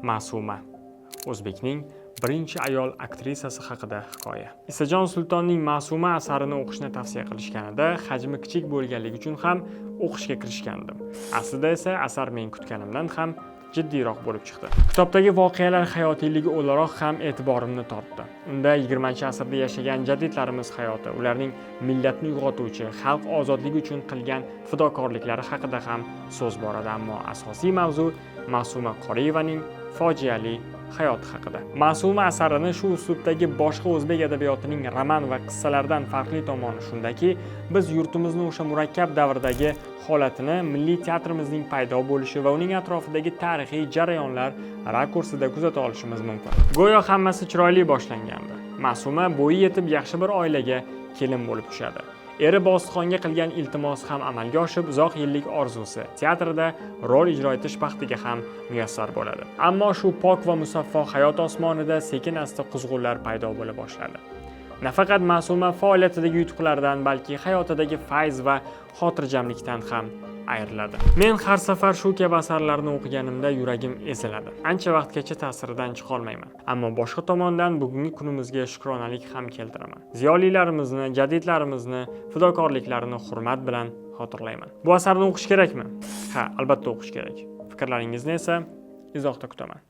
Ma'suma, o'zbekning birinchi ayol aktrisasi haqida hikoya. Isajon Sultonning Ma'suma asarini o'qishni tavsiya qilishganida hajmi kichik bo'lganligi uchun ham o'qishga kirishgandim. Aslida esa asar men kutganimdan ham jiddiyroq bo'lib chiqdi. Kitobdagi voqealar hayotiyligi o'laroq ham e'tiborimni tortdi. Unda 20-asrda yashagan jadidlarimiz hayoti, ularning millatni uyg'otuvchi, xalq ozodligi uchun qilgan fidokorliklari haqida ham so'z boradi, ammo asosiy mavzu Ma'suma Qoriyevaning fojiali hayoti haqida. Ma'suma asarini shu uslubdagi boshqa o'zbek adabiyotining roman va qissalaridan farqli tomoni shundaki, biz yurtimizni o'sha murakkab davrdagi holatini milliy teatrimizning paydo bo'lishi va uning atrofidagi tarixiy jarayonlar rakursida kuzata olishimiz mumkin. Go'yo hammasi chiroyli boshlangandi. Ma'suma bo'yi yetib yaxshi bir oilaga kelin bo'lib tushadi. Eri Bositxonga qilgan iltimosi ham amalga oshib, uzoq yillik orzusi teatrda rol ijro etish baxtiga ham muyassar bo'ladi. Ammo shu pok va musaffo hayot osmonida sekin-asta quzg'unlar paydo bo'la boshladi. Nafaqat Ma'suma faoliyatidagi yutuqlardan, balki hayotidagi fayz va xotirjamlikdan ham ayriladi. Men har safar shu kabi asarlarni o'qiganimda yuragim eziladi. Ancha vaqtgacha ta'siridan chiqa olmayman. Ammo boshqa tomondan bugungi kunimizga shukronalik ham keltiraman. Ziyolilarimizni, jadidlarimizni, fidokorliklarini hurmat bilan xotirlayman. Bu asarni o'qish kerakmi? Ha, albatta o'qish kerak. Fikrlaringizni esa izohda kutaman.